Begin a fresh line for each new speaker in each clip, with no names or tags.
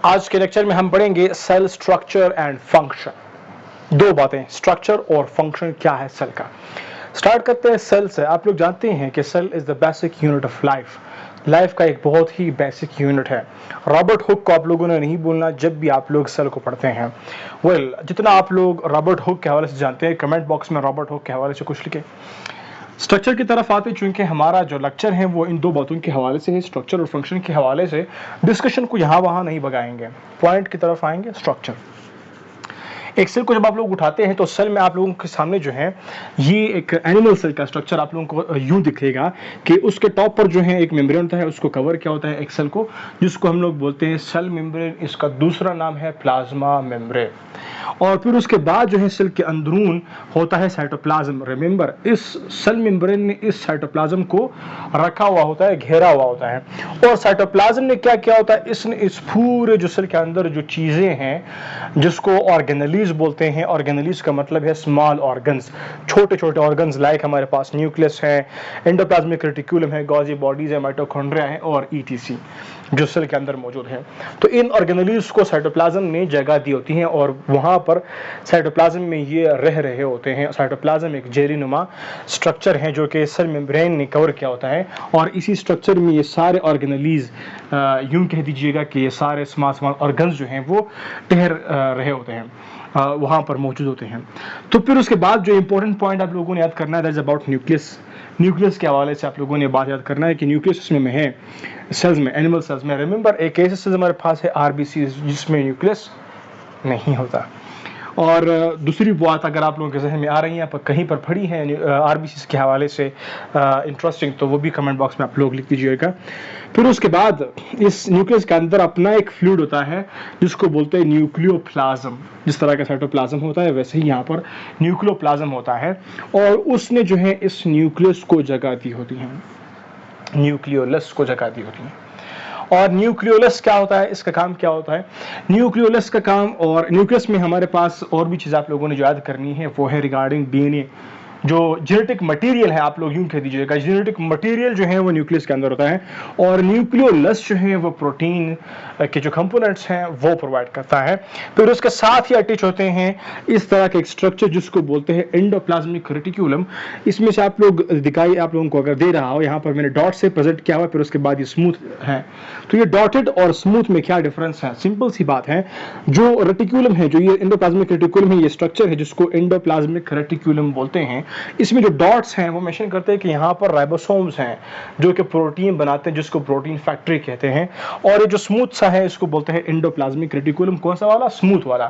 आज के लेक्चर में हम पढ़ेंगे सेल स्ट्रक्चर एंड फंक्शन। दो बातें, स्ट्रक्चर और फंक्शन क्या है सेल का। स्टार्ट करते हैं सेल से। आप लोग जानते हैं कि cell is the basic unit of life का एक बहुत ही बेसिक यूनिट है। रॉबर्ट हुक को आप लोगों ने नहीं बोलना जब भी आप लोग सेल को पढ़ते हैं। जितना आप लोग रॉबर्ट हुक के हवाले से जानते हैं, कमेंट बॉक्स में रॉबर्ट हुक के हवाले से कुछ लिखें। स्ट्रक्चर की तरफ आते, चूंकि हमारा जो लेक्चर है वो इन दो बातों के हवाले से है, स्ट्रक्चर और फंक्शन के हवाले से। डिस्कशन को यहाँ वहाँ नहीं भगाएंगे, पॉइंट की तरफ आएंगे। स्ट्रक्चर, एक सेल को जब आप लोग उठाते हैं तो सेल में आप लोगों के सामने जो है ये एक एनिमल सेल का स्ट्रक्चर आप लोगों को यूं दिखेगा कि उसके टॉप पर जो है एक मेम्ब्रेन होता है, उसको कवर क्या होता है, एक सेल को, जिसको हम लोग बोलते हैं सेल मेम्ब्रेन। इसका दूसरा नाम है प्लाज्मा मेम्ब्रेन। और फिर उसके बाद जो है सेल के अंदरून होता है साइटोप्लाज्म। रिमेंबर, इस सेल मेम्ब्रेन ने इस साइटोप्लाज्म को रखा हुआ होता है, घेरा हुआ होता है। और साइटोप्लाज्म ने क्या किया होता है, इसने इस पूरे जो सेल के अंदर जो चीजें हैं जिसको ऑर्गेनेलीज बोलते हैं, ऑर्गेनेलीज का मतलब है स्मॉल ऑर्गन्स, छोटे छोटे ऑर्गन्स, लाइक हमारे पास न्यूक्लियस है, एंडोप्लाज्मिक रेटिकुलम है, गॉल्जी बॉडीज है, माइटोकॉन्ड्रिया है और ईटीसी जो सेल के अंदर मौजूद है। तो इन ऑर्गेनेलीज को साइटोप्लाज्म ने जगह दी होती है और वहां पर साइटोप्लाज्म में ये रह रहे होते हैं। साइटोप्लाज्म एक जेली नुमा स्ट्रक्चर है जो कि सेल मेम्ब्रेन ने कवर किया होता है और इसी स्ट्रक्चर में ये सारे ऑर्गेनेलीज, यूं कह दीजिएगा कि ये सारे स्मॉल स्मॉल ऑर्गन्स जो हैं वो ठहर रहे होते हैं, वहां पर मौजूद होते हैं। तो फिर उसके बाद जो इंपॉर्टेंट पॉइंट आप लोगों ने याद करना है, that is about nucleus. Nucleus के हवाले से आप लोगों ने बात याद करना है कि न्यूक्लियस में है सेल्स में, एनिमल सेल्स में। रिमेंबर, एक ऐसे सेल्स हमारे पास है आरबीसी जिसमें न्यूक्लियस नहीं होता। और दूसरी बात अगर आप लोगों के जहन में आ रही है, आप कहीं पर पढ़ी है आरबीसी के हवाले से इंटरेस्टिंग, तो वो भी कमेंट बॉक्स में आप लोग लिख दीजिएगा। फिर उसके बाद इस न्यूक्लियस के अंदर अपना एक फ्लूइड होता है जिसको बोलते हैं न्यूक्लियोप्लाज्म। जिस तरह का साइटोप्लाज्म होता है वैसे ही यहाँ पर न्यूक्लियोप्लाज्म होता है और उसने जो है इस न्यूक्लियस को जगह दी होती है, न्यूक्लियोलस को जगह दी होती है। और न्यूक्लियोलस क्या होता है, इसका काम क्या होता है, न्यूक्लियोलस का काम, और न्यूक्लियस में हमारे पास और भी चीज़ आप लोगों ने जो याद करनी है वो है रिगार्डिंग डीएनए। जो जेनेटिक मटेरियल है, आप लोग यूं कह दीजिएगा, जेनेटिक मटेरियल जो है वो न्यूक्लियस के अंदर होता है और न्यूक्लियोलस जो है वो प्रोटीन के जो कंपोनेंट्स हैं वो प्रोवाइड करता है। फिर उसके साथ ही अटैच होते हैं इस तरह के एक स्ट्रक्चर जिसको बोलते हैं एंडोप्लाज्मिक रेटिकुलम। इसमें से आप लोग दिखाई, आप लोगों को अगर दे रहा हो, यहाँ पर मैंने डॉट से प्रेजेंट किया हुआ, फिर उसके बाद ये स्मूथ है। तो ये डॉटेड और स्मूथ में क्या डिफरेंस है, सिंपल सी बात है। जो रेटिकुलम है, जो ये एंडोप्लाज्मिक रेटिकुलम है, ये स्ट्रक्चर है जिसको एंडोप्लाज्मिक रेटिकुलम बोलते हैं। इसमें जो डॉट्स हैं वो मेंशन करते हैं कि यहाँ पर राइबोसोम्स हैं जो कि प्रोटीन बनाते हैं, जिसको प्रोटीन फैक्ट्री कहते हैं। और ये जो स्मूथ सा है इसको बोलते हैं एंडोप्लाज्मिक रेटिकुलम। कौन सा वाला, स्मूथ वाला।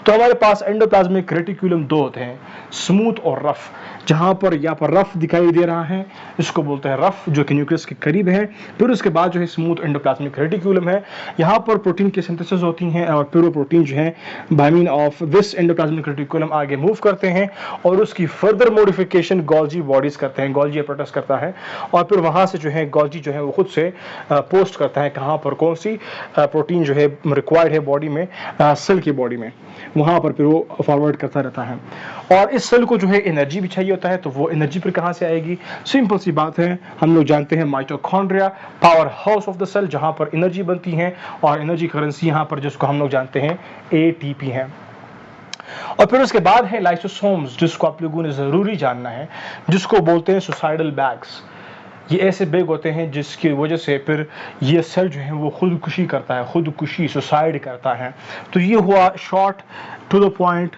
तो हमारे पास एंडोप्लाज्मिक रेटिकुलम दो होते हैं, स्मूथ और रफ। जहां पर यहाँ पर रफ दिखाई दे रहा है इसको बोलते हैं रफ, जो कि न्यूक्लियस के करीब है। फिर उसके बाद जो है स्मूथ एंडोप्लाज्मिक रेटिकुलम है, यहाँ पर प्रोटीन की सिंथेसिस होती है और फिर वो प्रोटीन जो है by mean of this endoplasmic reticulum आगे मूव करते हैं और उसकी फर्दर मॉडिफिकेशन गोल्जी बॉडीज करते हैं, गोल्जी एपरेटस करता है। और फिर वहां से जो है गोल्जी जो है वो खुद से पोस्ट करता है कहाँ पर कौन सी प्रोटीन जो है रिक्वायर्ड है बॉडी में, सेल की बॉडी में, वहां पर फिर वो फॉरवर्ड करता रहता है। और इस सेल को जो है एनर्जी भी चाहिए होता है, तो वो एनर्जी फिर कहां से आएगी, सिंपल सी बात है, हम लोग जानते हैं mitochondria, power house of the cell, जहां पर एनर्जी बनती है और एनर्जी करेंसी यहां पर जिसको हम लोग जानते हैं एटीपी है। और फिर उसके बाद है लाइसोसोम्स, जिसको आप लोगों ने जरूरी जानना है, जिसको बोलते हैं सुसाइडल बैग्स। ये ऐसे बैग होते हैं जिसकी वजह से फिर ये सेल जो है वो खुदकुशी करता है, खुदकुशी सुसाइड करता है। तो ये हुआ short to the point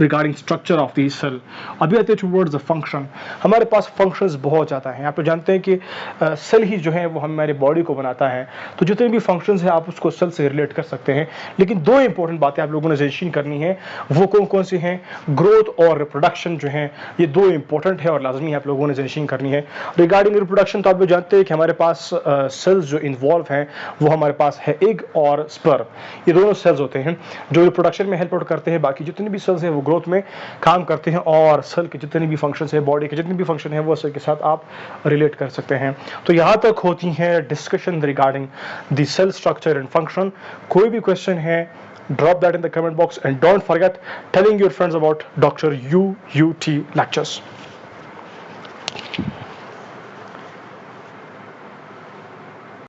regarding structure of the cell. अभी आते हैं टुवर्ड्स द फंक्शन। हमारे पास फंक्शंस बहुत ज़्यादा हैं। आप लोग जानते हैं कि सेल ही जो है वो हमारे बॉडी को बनाता है, तो जितने भी फंक्शंस हैं आप उसको सेल से रिलेट कर सकते हैं। लेकिन दो इंपॉर्टेंट बातें आप लोगों ने मेंशन करनी है, वो कौन कौन सी हैं, ग्रोथ और रिप्रोडक्शन जो है, ये दो इंपॉर्टेंट है और लाजमी आप लोगों ने मेंशन करनी है। रिगार्डिंग रिप्रोडक्शन, तो आप लोग जानते हैं कि हमारे पास सेल्स जो इन्वॉल्व हैं वो हमारे पास है एग और स्पर्म। ये दोनों सेल्स होते हैं जो रिप्रोडक्शन में हेल्प करते हैं। बाकी जितने भी सेल्स हैं वो ग्रोथ में काम करते हैं और सेल के जितने भी फंक्शंस हैं, बॉडी के जितने भी फंक्शन हैं वो सेल के साथ आप रिलेट कर सकते हैं। तो यहाँ तक होती है discussion regarding the cell structure and function. कोई भी क्वेश्चन है, drop that in the comment box and don't forget telling your friends about Dr. UUT lectures.